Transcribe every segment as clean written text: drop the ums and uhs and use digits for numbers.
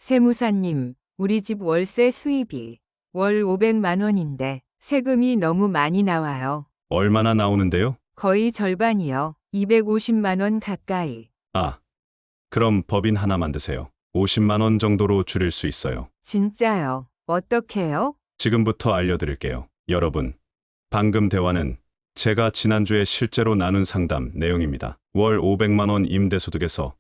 세무사님, 우리 집 월세 수입이 월 500만 원인데 세금이 너무 많이 나와요. 얼마나 나오는데요? 거의 절반이요. 250만 원 가까이. 아, 그럼 법인 하나 만드세요. 50만 원 정도로 줄일 수 있어요. 진짜요? 어떻게요? 지금부터 알려드릴게요. 여러분, 방금 대화는 제가 지난주에 실제로 나눈 상담 내용입니다. 월 500만 원 임대소득에서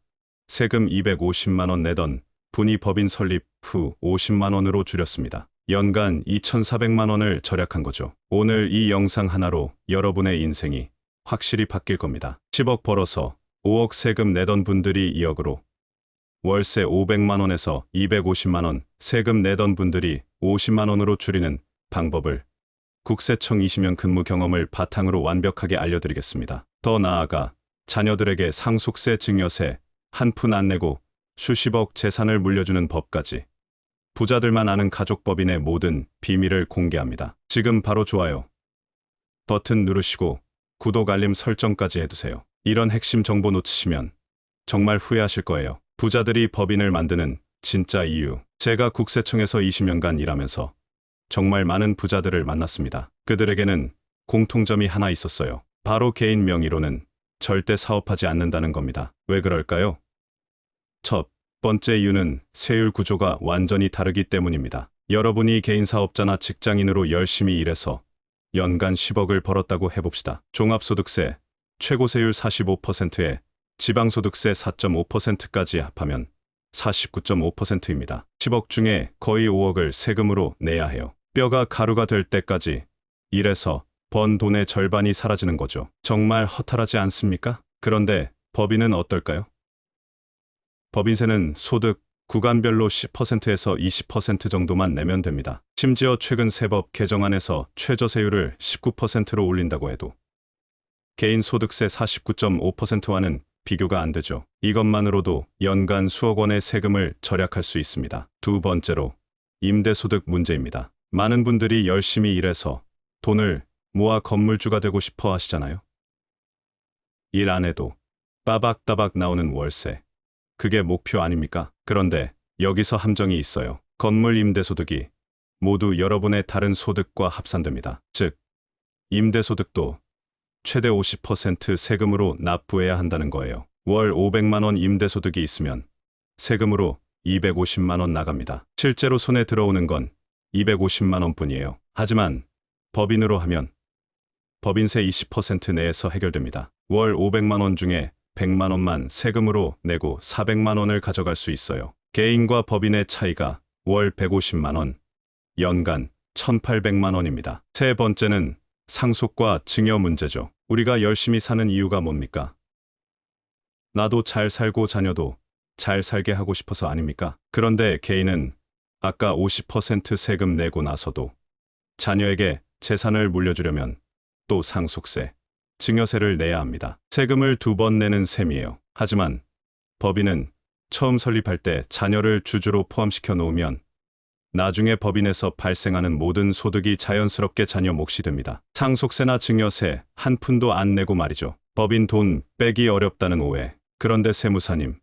세금 250만 원 내던 분이 법인 설립 후 50만 원으로 줄였습니다. 연간 2,400만 원을 절약한 거죠. 오늘 이 영상 하나로 여러분의 인생이 확실히 바뀔 겁니다. 10억 벌어서 5억 세금 내던 분들이 2억으로, 월세 500만 원에서 250만 원 세금 내던 분들이 50만 원으로 줄이는 방법을 국세청 20년 근무 경험을 바탕으로 완벽하게 알려드리겠습니다. 더 나아가 자녀들에게 상속세 증여세 한 푼 안 내고 수십억 재산을 물려주는 법까지 부자들만 아는 가족법인의 모든 비밀을 공개합니다. 지금 바로 좋아요 버튼 누르시고 구독 알림 설정까지 해두세요. 이런 핵심 정보 놓치시면 정말 후회하실 거예요. 부자들이 법인을 만드는 진짜 이유. 제가 국세청에서 20년간 일하면서 정말 많은 부자들을 만났습니다. 그들에게는 공통점이 하나 있었어요. 바로 개인 명의로는 절대 사업하지 않는다는 겁니다. 왜 그럴까요? 첫 번째 이유는 세율 구조가 완전히 다르기 때문입니다. 여러분이 개인 사업자나 직장인으로 열심히 일해서 연간 10억을 벌었다고 해봅시다. 종합소득세 최고 세율 45%에 지방소득세 4.5%까지 합하면 49.5%입니다. 10억 중에 거의 5억을 세금으로 내야 해요. 뼈가 가루가 될 때까지 일해서 번 돈의 절반이 사라지는 거죠. 정말 허탈하지 않습니까? 그런데 법인은 어떨까요? 법인세는 소득 구간별로 10%에서 20% 정도만 내면 됩니다. 심지어 최근 세법 개정안에서 최저세율을 19%로 올린다고 해도 개인 소득세 49.5%와는 비교가 안 되죠. 이것만으로도 연간 수억 원의 세금을 절약할 수 있습니다. 두 번째로 임대소득 문제입니다. 많은 분들이 열심히 일해서 돈을 모아 건물주가 되고 싶어 하시잖아요. 일 안 해도 따박따박 나오는 월세. 그게 목표 아닙니까? 그런데 여기서 함정이 있어요. 건물 임대소득이 모두 여러분의 다른 소득과 합산됩니다. 즉, 임대소득도 최대 50% 세금으로 납부해야 한다는 거예요. 월 500만 원 임대소득이 있으면 세금으로 250만 원 나갑니다. 실제로 손에 들어오는 건 250만 원뿐이에요. 하지만 법인으로 하면 법인세 20% 내에서 해결됩니다. 월 500만 원 중에 100만 원만 세금으로 내고 400만 원을 가져갈 수 있어요. 개인과 법인의 차이가 월 150만 원, 연간 1,800만 원입니다. 세 번째는 상속과 증여 문제죠. 우리가 열심히 사는 이유가 뭡니까? 나도 잘 살고 자녀도 잘 살게 하고 싶어서 아닙니까? 그런데 개인은 아까 50% 세금 내고 나서도 자녀에게 재산을 물려주려면 또 상속세, 증여세를 내야 합니다. 세금을 2번 내는 셈이에요. 하지만 법인은 처음 설립할 때 자녀를 주주로 포함시켜 놓으면 나중에 법인에서 발생하는 모든 소득이 자연스럽게 자녀 몫이 됩니다. 상속세나 증여세 한 푼도 안 내고 말이죠. 법인 돈 빼기 어렵다는 오해. 그런데 세무사님,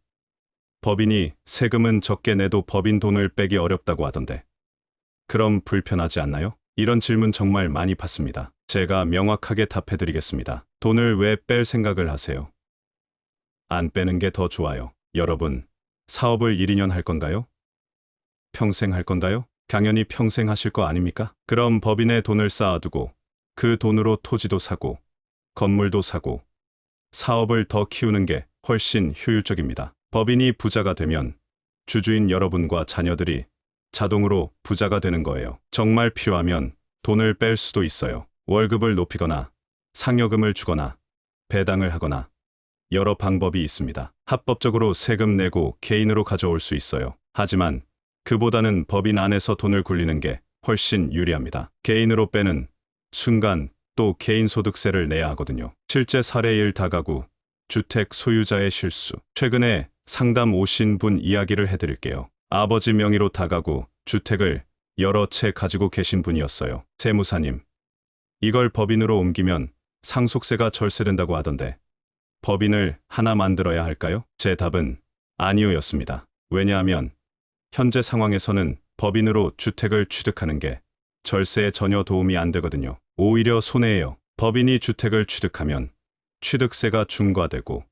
법인이 세금은 적게 내도 법인 돈을 빼기 어렵다고 하던데 그럼 불편하지 않나요? 이런 질문 정말 많이 받습니다. 제가 명확하게 답해드리겠습니다. 돈을 왜 뺄 생각을 하세요? 안 빼는 게 더 좋아요. 여러분, 사업을 1, 2년 할 건가요? 평생 할 건가요? 당연히 평생 하실 거 아닙니까? 그럼 법인에 돈을 쌓아두고 그 돈으로 토지도 사고 건물도 사고 사업을 더 키우는 게 훨씬 효율적입니다. 법인이 부자가 되면 주주인 여러분과 자녀들이 자동으로 부자가 되는 거예요. 정말 필요하면 돈을 뺄 수도 있어요. 월급을 높이거나 상여금을 주거나 배당을 하거나 여러 방법이 있습니다. 합법적으로 세금 내고 개인으로 가져올 수 있어요. 하지만 그보다는 법인 안에서 돈을 굴리는 게 훨씬 유리합니다. 개인으로 빼는 순간 또 개인 소득세를 내야 하거든요. 실제 사례 1 다가구 주택 소유자의 실수. 최근에 상담 오신 분 이야기를 해드릴게요. 아버지 명의로 다가구 주택을 여러 채 가지고 계신 분이었어요. 세무사님, 이걸 법인으로 옮기면 상속세가 절세된다고 하던데 법인을 하나 만들어야 할까요? 제 답은 아니오였습니다. 왜냐하면 현재 상황에서는 법인으로 주택을 취득하는 게 절세에 전혀 도움이 안 되거든요. 오히려 손해예요. 법인이 주택을 취득하면 취득세가 중과되고,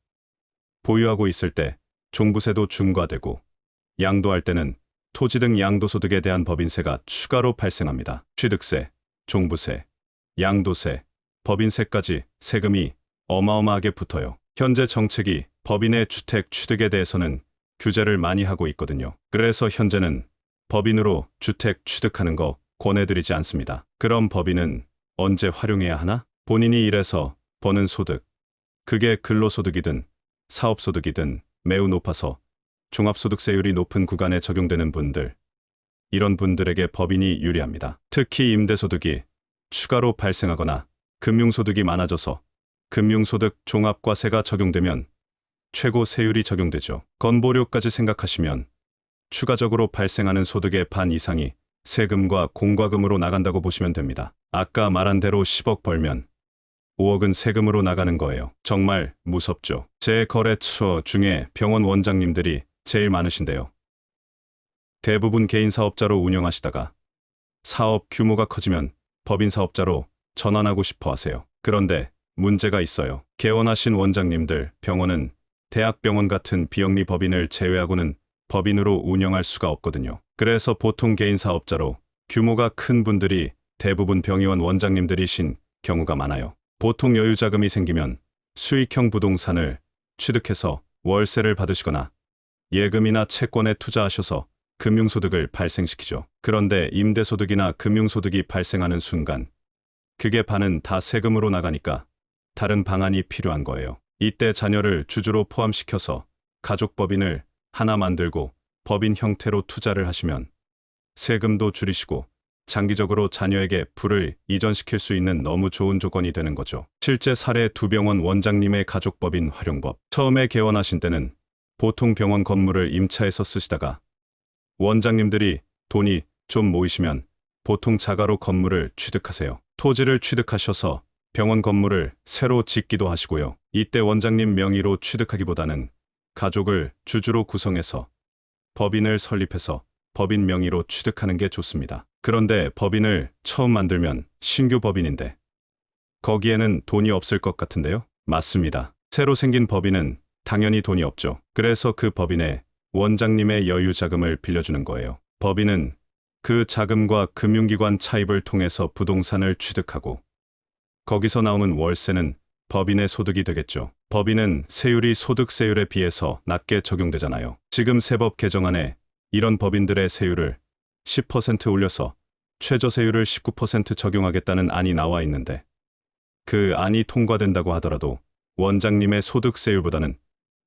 보유하고 있을 때 종부세도 중과되고, 양도할 때는 토지 등 양도소득에 대한 법인세가 추가로 발생합니다. 취득세, 종부세, 양도세, 법인세까지 세금이 어마어마하게 붙어요. 현재 정책이 법인의 주택 취득에 대해서는 규제를 많이 하고 있거든요. 그래서 현재는 법인으로 주택 취득하는 거 권해드리지 않습니다. 그럼 법인은 언제 활용해야 하나? 본인이 일해서 버는 소득, 그게 근로소득이든 사업소득이든 매우 높아서 종합소득세율이 높은 구간에 적용되는 분들, 이런 분들에게 법인이 유리합니다. 특히 임대소득이 추가로 발생하거나 금융소득이 많아져서 금융소득 종합과세가 적용되면 최고 세율이 적용되죠. 건보료까지 생각하시면 추가적으로 발생하는 소득의 반 이상이 세금과 공과금으로 나간다고 보시면 됩니다. 아까 말한 대로 10억 벌면 5억은 세금으로 나가는 거예요. 정말 무섭죠. 제 거래처 중에 병원 원장님들이 제일 많으신데요. 대부분 개인 사업자로 운영하시다가 사업 규모가 커지면 법인 사업자로 전환하고 싶어 하세요. 그런데 문제가 있어요. 개원하신 원장님들, 병원은 대학병원 같은 비영리 법인을 제외하고는 법인으로 운영할 수가 없거든요. 그래서 보통 개인 사업자로 규모가 큰 분들이 대부분 병의원 원장님들이신 경우가 많아요. 보통 여유자금이 생기면 수익형 부동산을 취득해서 월세를 받으시거나 예금이나 채권에 투자하셔서 금융소득을 발생시키죠. 그런데 임대소득이나 금융소득이 발생하는 순간 그게 반은 다 세금으로 나가니까 다른 방안이 필요한 거예요. 이때 자녀를 주주로 포함시켜서 가족법인을 하나 만들고 법인 형태로 투자를 하시면 세금도 줄이시고 장기적으로 자녀에게 부를 이전시킬 수 있는 너무 좋은 조건이 되는 거죠. 실제 사례 두 병원 원장님의 가족법인 활용법. 처음에 개원하신 때는 보통 병원 건물을 임차해서 쓰시다가 원장님들이 돈이 좀 모이시면 보통 자가로 건물을 취득하세요. 토지를 취득하셔서 병원 건물을 새로 짓기도 하시고요. 이때 원장님 명의로 취득하기보다는 가족을 주주로 구성해서 법인을 설립해서 법인 명의로 취득하는 게 좋습니다. 그런데 법인을 처음 만들면 신규 법인인데 거기에는 돈이 없을 것 같은데요? 맞습니다. 새로 생긴 법인은 당연히 돈이 없죠. 그래서 그 법인에 원장님의 여유 자금을 빌려주는 거예요. 법인은 그 자금과 금융기관 차입을 통해서 부동산을 취득하고 거기서 나오는 월세는 법인의 소득이 되겠죠. 법인은 세율이 소득세율에 비해서 낮게 적용되잖아요. 지금 세법 개정안에 이런 법인들의 세율을 10% 올려서 최저세율을 19% 적용하겠다는 안이 나와 있는데 그 안이 통과된다고 하더라도 원장님의 소득세율보다는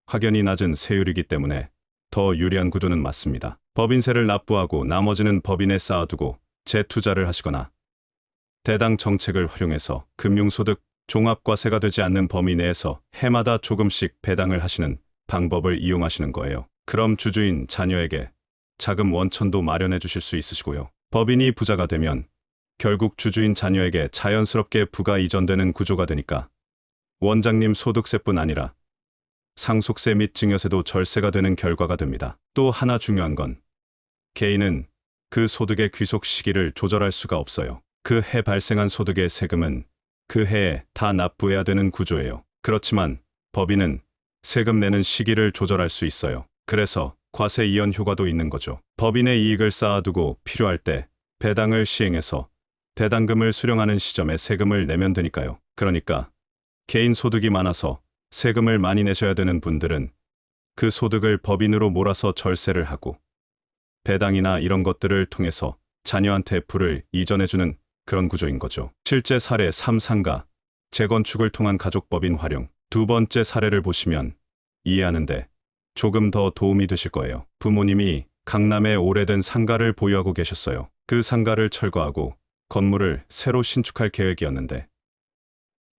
확연히 낮은 세율이기 때문에 더 유리한 구도는 맞습니다. 법인세를 납부하고 나머지는 법인에 쌓아두고 재투자를 하시거나 대당 정책을 활용해서 금융소득 종합과세가 되지 않는 범위 내에서 해마다 조금씩 배당을 하시는 방법을 이용하시는 거예요. 그럼 주주인 자녀에게 자금 원천도 마련해 주실 수 있으시고요. 법인이 부자가 되면 결국 주주인 자녀에게 자연스럽게 부가 이전되는 구조가 되니까 원장님 소득세뿐 아니라 상속세 및 증여세도 절세가 되는 결과가 됩니다. 또 하나 중요한 건 개인은 그 소득의 귀속 시기를 조절할 수가 없어요. 그 해 발생한 소득의 세금은 그 해에 다 납부해야 되는 구조예요. 그렇지만 법인은 세금 내는 시기를 조절할 수 있어요. 그래서 과세 이연 효과도 있는 거죠. 법인의 이익을 쌓아두고 필요할 때 배당을 시행해서 배당금을 수령하는 시점에 세금을 내면 되니까요. 그러니까 개인 소득이 많아서 세금을 많이 내셔야 되는 분들은 그 소득을 법인으로 몰아서 절세를 하고 배당이나 이런 것들을 통해서 자녀한테 부를 이전해주는 그런 구조인 거죠. 실제 사례 3상가, 재건축을 통한 가족법인 활용. 두 번째 사례를 보시면 이해하는데 조금 더 도움이 되실 거예요. 부모님이 강남에 오래된 상가를 보유하고 계셨어요. 그 상가를 철거하고 건물을 새로 신축할 계획이었는데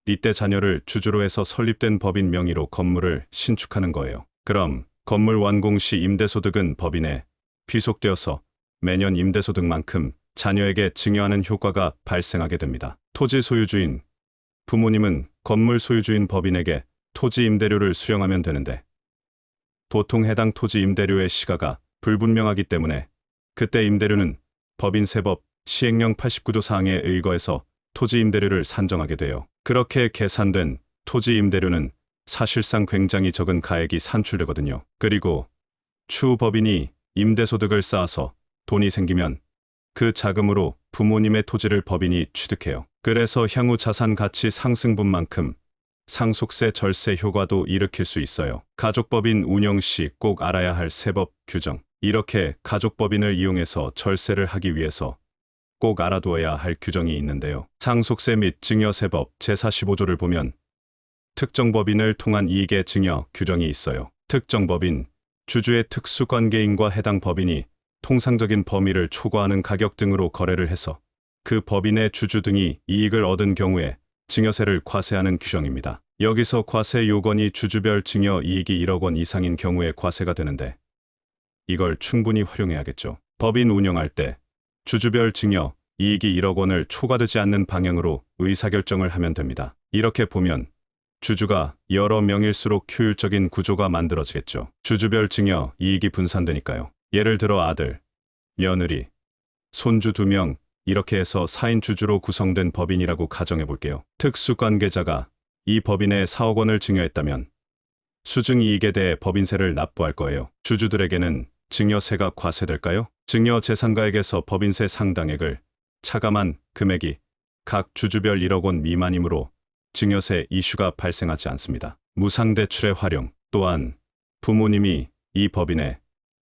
이때 자녀를 주주로 해서 설립된 법인 명의로 건물을 신축하는 거예요. 그럼 건물 완공 시 임대소득은 법인에 귀속되어서 매년 임대소득만큼 자녀에게 증여하는 효과가 발생하게 됩니다. 토지 소유주인 부모님은 건물 소유주인 법인에게 토지 임대료를 수령하면 되는데 보통 해당 토지 임대료의 시가가 불분명하기 때문에 그때 임대료는 법인세법 시행령 89조 사항에 의거해서 토지 임대료를 산정하게 돼요. 그렇게 계산된 토지 임대료는 사실상 굉장히 적은 가액이 산출되거든요. 그리고 추후 법인이 임대소득을 쌓아서 돈이 생기면 그 자금으로 부모님의 토지를 법인이 취득해요. 그래서 향후 자산 가치 상승분만큼 상속세 절세 효과도 일으킬 수 있어요. 가족법인 운영 시 꼭 알아야 할 세법 규정. 이렇게 가족법인을 이용해서 절세를 하기 위해서 꼭 알아두어야 할 규정이 있는데요. 상속세 및 증여세법 제45조를 보면 특정법인을 통한 이익의 증여 규정이 있어요. 특정법인, 주주의 특수관계인과 해당 법인이 통상적인 범위를 초과하는 가격 등으로 거래를 해서 그 법인의 주주 등이 이익을 얻은 경우에 증여세를 과세하는 규정입니다. 여기서 과세 요건이 주주별 증여 이익이 1억 원 이상인 경우에 과세가 되는데 이걸 충분히 활용해야겠죠. 법인 운영할 때 주주별 증여 이익이 1억 원을 초과되지 않는 방향으로 의사결정을 하면 됩니다. 이렇게 보면 주주가 여러 명일수록 효율적인 구조가 만들어지겠죠. 주주별 증여 이익이 분산되니까요. 예를 들어 아들, 며느리, 손주 2명 이렇게 해서 4인 주주로 구성된 법인이라고 가정해 볼게요. 특수관계자가 이 법인에 4억 원을 증여했다면 수증이익에 대해 법인세를 납부할 거예요. 주주들에게는 증여세가 과세될까요? 증여 재산가액에서 법인세 상당액을 차감한 금액이 각 주주별 1억 원 미만이므로 증여세 이슈가 발생하지 않습니다. 무상대출의 활용 또한 부모님이 이 법인에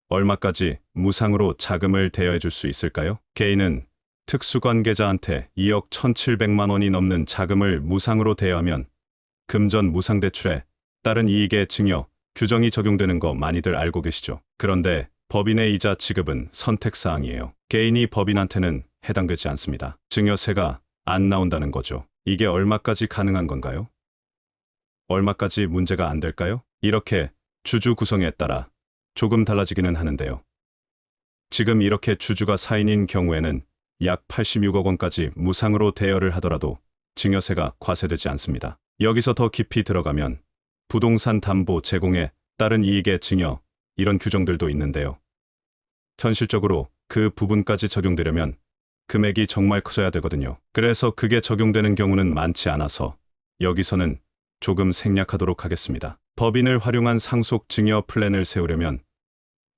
얼마까지 무상으로 자금을 대여해 줄 수 있을까요? 개인은 특수관계자한테 2억 1,700만 원이 넘는 자금을 무상으로 대여하면 금전 무상대출에 따른 이익의 증여 규정이 적용되는 거 많이들 알고 계시죠? 그런데 법인의 이자 지급은 선택사항이에요. 개인이 법인한테는 해당되지 않습니다. 증여세가 안 나온다는 거죠. 이게 얼마까지 가능한 건가요? 얼마까지 문제가 안 될까요? 이렇게 주주 구성에 따라 조금 달라지기는 하는데요. 지금 이렇게 주주가 4인인 경우에는 약 86억 원까지 무상으로 대여를 하더라도 증여세가 과세되지 않습니다. 여기서 더 깊이 들어가면 부동산 담보 제공에 따른 이익의 증여 이런 규정들도 있는데요. 현실적으로 그 부분까지 적용되려면 금액이 정말 커져야 되거든요. 그래서 그게 적용되는 경우는 많지 않아서 여기서는 조금 생략하도록 하겠습니다. 법인을 활용한 상속 증여 플랜을 세우려면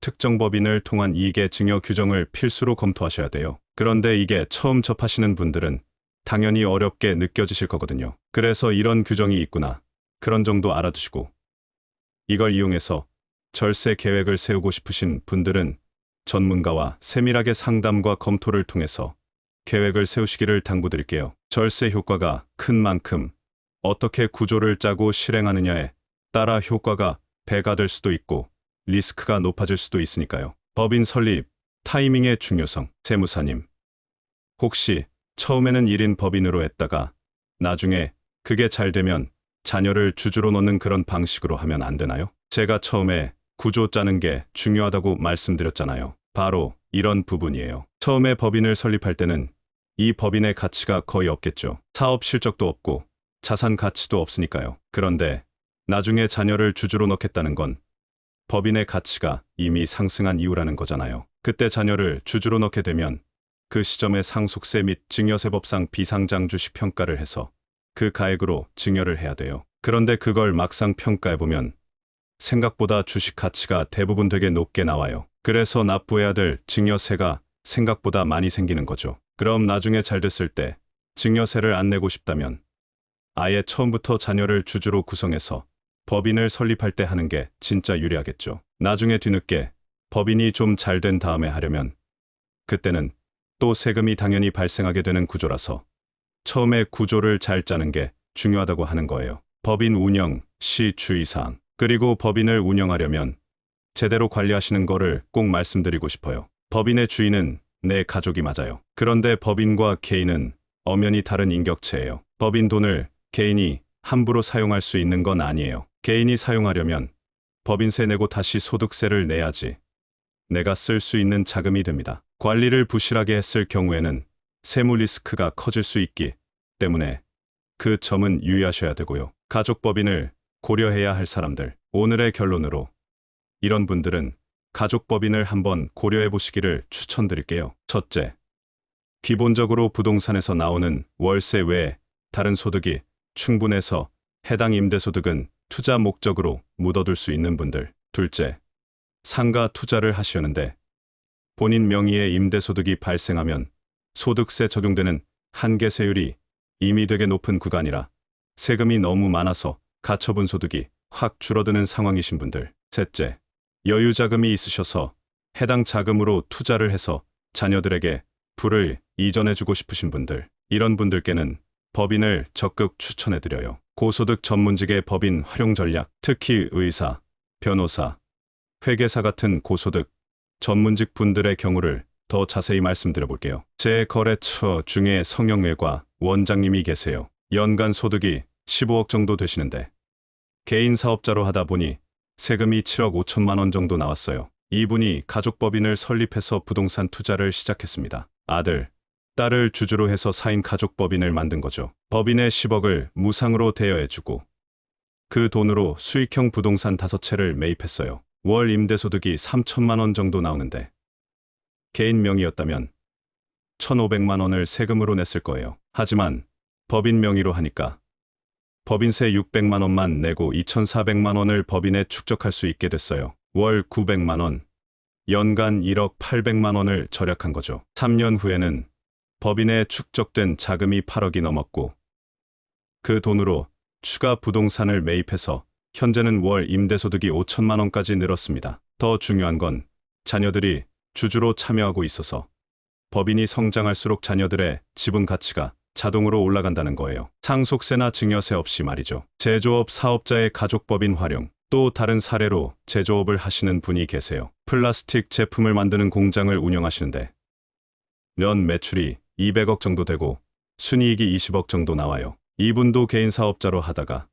특정 법인을 통한 이익의 증여 규정을 필수로 검토하셔야 돼요. 그런데 이게 처음 접하시는 분들은 당연히 어렵게 느껴지실 거거든요. 그래서 이런 규정이 있구나. 그런 정도 알아두시고 이걸 이용해서 절세 계획을 세우고 싶으신 분들은 전문가와 세밀하게 상담과 검토를 통해서 계획을 세우시기를 당부드릴게요. 절세 효과가 큰 만큼 어떻게 구조를 짜고 실행하느냐에 따라 효과가 배가 될 수도 있고 리스크가 높아질 수도 있으니까요. 법인 설립, 타이밍의 중요성. 세무사님, 혹시 처음에는 1인 법인으로 했다가 나중에 그게 잘 되면 자녀를 주주로 넣는 그런 방식으로 하면 안 되나요? 제가 처음에 구조 짜는 게 중요하다고 말씀드렸잖아요. 바로 이런 부분이에요. 처음에 법인을 설립할 때는 이 법인의 가치가 거의 없겠죠. 사업 실적도 없고 자산 가치도 없으니까요. 그런데 나중에 자녀를 주주로 넣겠다는 건 법인의 가치가 이미 상승한 이유라는 거잖아요. 그때 자녀를 주주로 넣게 되면 그 시점에 상속세 및 증여세법상 비상장 주식 평가를 해서 그 가액으로 증여를 해야 돼요. 그런데 그걸 막상 평가해보면 생각보다 주식 가치가 대부분 되게 높게 나와요. 그래서 납부해야 될 증여세가 생각보다 많이 생기는 거죠. 그럼 나중에 잘 됐을 때 증여세를 안 내고 싶다면 아예 처음부터 자녀를 주주로 구성해서 법인을 설립할 때 하는 게 진짜 유리하겠죠. 나중에 뒤늦게 법인이 좀 잘 된 다음에 하려면 그때는 또 세금이 당연히 발생하게 되는 구조라서 처음에 구조를 잘 짜는 게 중요하다고 하는 거예요. 법인 운영 시 주의사항. 그리고 법인을 운영하려면 제대로 관리하시는 거를 꼭 말씀드리고 싶어요. 법인의 주인은 내 가족이 맞아요. 그런데 법인과 개인은 엄연히 다른 인격체예요. 법인 돈을 개인이 함부로 사용할 수 있는 건 아니에요. 개인이 사용하려면 법인세 내고 다시 소득세를 내야지 내가 쓸 수 있는 자금이 됩니다. 관리를 부실하게 했을 경우에는 세무 리스크가 커질 수 있기 때문에 그 점은 유의하셔야 되고요. 가족법인을 고려해야 할 사람들. 오늘의 결론으로 이런 분들은 가족법인을 한번 고려해 보시기를 추천드릴게요. 첫째, 기본적으로 부동산에서 나오는 월세 외에 다른 소득이 충분해서 해당 임대소득은 투자 목적으로 묻어둘 수 있는 분들. 둘째, 상가 투자를 하시려는데 본인 명의의 임대소득이 발생하면 소득세 적용되는 한계세율이 이미 되게 높은 구간이라 세금이 너무 많아서 가처분 소득이 확 줄어드는 상황이신 분들. 셋째, 여유 자금이 있으셔서 해당 자금으로 투자를 해서 자녀들에게 부를 이전해주고 싶으신 분들. 이런 분들께는 법인을 적극 추천해드려요. 고소득 전문직의 법인 활용 전략, 특히 의사, 변호사, 회계사 같은 고소득 전문직 분들의 경우를 더 자세히 말씀드려볼게요. 제 거래처 중에 성형외과 원장님이 계세요. 연간 소득이 15억 정도 되시는데 개인 사업자로 하다 보니 세금이 7억 5천만 원 정도 나왔어요. 이분이 가족법인을 설립해서 부동산 투자를 시작했습니다. 아들, 딸을 주주로 해서 4인 가족법인을 만든 거죠. 법인의 10억을 무상으로 대여해주고 그 돈으로 수익형 부동산 5채를 매입했어요. 월 임대소득이 3천만 원 정도 나오는데 개인 명의였다면 1,500만 원을 세금으로 냈을 거예요. 하지만 법인 명의로 하니까 법인세 600만 원만 내고 2,400만 원을 법인에 축적할 수 있게 됐어요. 월 900만 원, 연간 1억 800만 원을 절약한 거죠. 3년 후에는 법인에 축적된 자금이 8억이 넘었고 그 돈으로 추가 부동산을 매입해서 현재는 월 임대소득이 5천만 원까지 늘었습니다. 더 중요한 건 자녀들이 주주로 참여하고 있어서 법인이 성장할수록 자녀들의 지분 가치가 자동으로 올라간다는 거예요. 상속세나 증여세 없이 말이죠. 제조업 사업자의 가족법인 활용. 또 다른 사례로 제조업을 하시는 분이 계세요. 플라스틱 제품을 만드는 공장을 운영하시는데 연 매출이 200억 정도 되고 순이익이 20억 정도 나와요. 이분도 개인 사업자로 하다가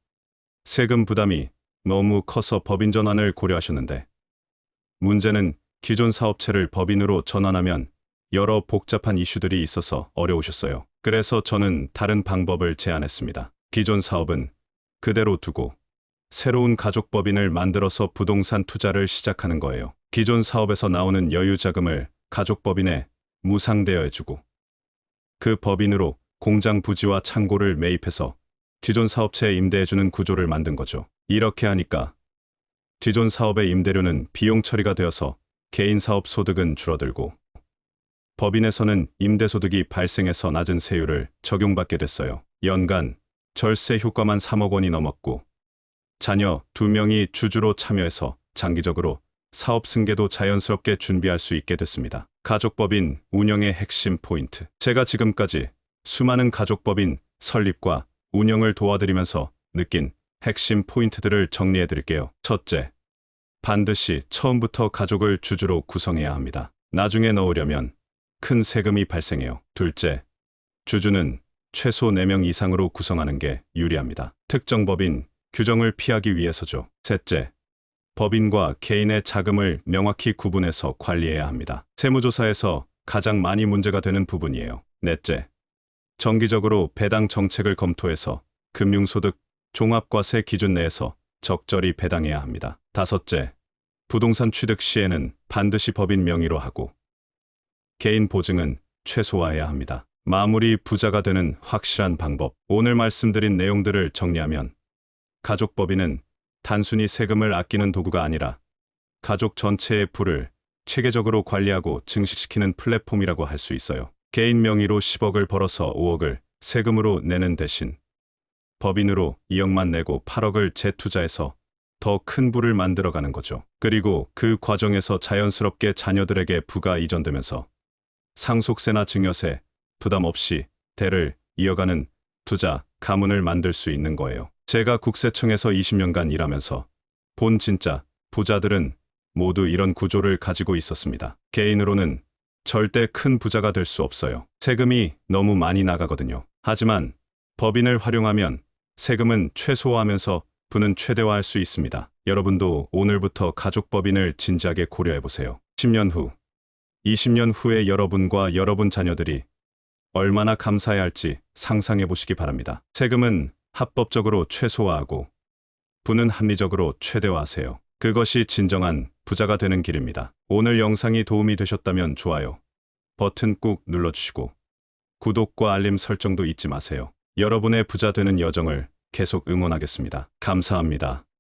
세금 부담이 너무 커서 법인 전환을 고려하셨는데 문제는 기존 사업체를 법인으로 전환하면 여러 복잡한 이슈들이 있어서 어려우셨어요. 그래서 저는 다른 방법을 제안했습니다. 기존 사업은 그대로 두고 새로운 가족법인을 만들어서 부동산 투자를 시작하는 거예요. 기존 사업에서 나오는 여유 자금을 가족법인에 무상대여해주고 그 법인으로 공장 부지와 창고를 매입해서 기존 사업체에 임대해주는 구조를 만든 거죠. 이렇게 하니까 기존 사업의 임대료는 비용 처리가 되어서 개인 사업 소득은 줄어들고 법인에서는 임대소득이 발생해서 낮은 세율을 적용받게 됐어요. 연간 절세 효과만 3억 원이 넘었고 자녀 2명이 주주로 참여해서 장기적으로 사업 승계도 자연스럽게 준비할 수 있게 됐습니다. 가족법인 운영의 핵심 포인트. 제가 지금까지 수많은 가족법인 설립과 운영을 도와드리면서 느낀 핵심 포인트들을 정리해 드릴게요. 첫째, 반드시 처음부터 가족을 주주로 구성해야 합니다. 나중에 넣으려면 큰 세금이 발생해요. 둘째, 주주는 최소 4명 이상으로 구성하는 게 유리합니다. 특정 법인 규정을 피하기 위해서죠. 셋째, 법인과 개인의 자금을 명확히 구분해서 관리해야 합니다. 세무조사에서 가장 많이 문제가 되는 부분이에요. 넷째, 정기적으로 배당 정책을 검토해서 금융소득 종합과세 기준 내에서 적절히 배당해야 합니다. 다섯째, 부동산 취득 시에는 반드시 법인 명의로 하고 개인 보증은 최소화해야 합니다. 마무리 부자가 되는 확실한 방법. 오늘 말씀드린 내용들을 정리하면 가족법인은 단순히 세금을 아끼는 도구가 아니라 가족 전체의 부를 체계적으로 관리하고 증식시키는 플랫폼이라고 할 수 있어요. 개인 명의로 10억을 벌어서 5억을 세금으로 내는 대신 법인으로 2억만 내고 8억을 재투자해서 더 큰 부를 만들어가는 거죠. 그리고 그 과정에서 자연스럽게 자녀들에게 부가 이전되면서 상속세나 증여세 부담 없이 대를 이어가는 투자 가문을 만들 수 있는 거예요. 제가 국세청에서 20년간 일하면서 본 진짜 부자들은 모두 이런 구조를 가지고 있었습니다. 개인으로는 절대 큰 부자가 될 수 없어요. 세금이 너무 많이 나가거든요. 하지만 법인을 활용하면 세금은 최소화하면서 부는 최대화할 수 있습니다. 여러분도 오늘부터 가족법인을 진지하게 고려해보세요. 10년 후, 20년 후에 여러분과 여러분 자녀들이 얼마나 감사해야 할지 상상해보시기 바랍니다. 세금은 합법적으로 최소화하고 부는 합리적으로 최대화하세요. 그것이 진정한 부자가 되는 길입니다. 오늘 영상이 도움이 되셨다면 좋아요 버튼 꾹 눌러주시고 구독과 알림 설정도 잊지 마세요. 여러분의 부자 되는 여정을 계속 응원하겠습니다. 감사합니다.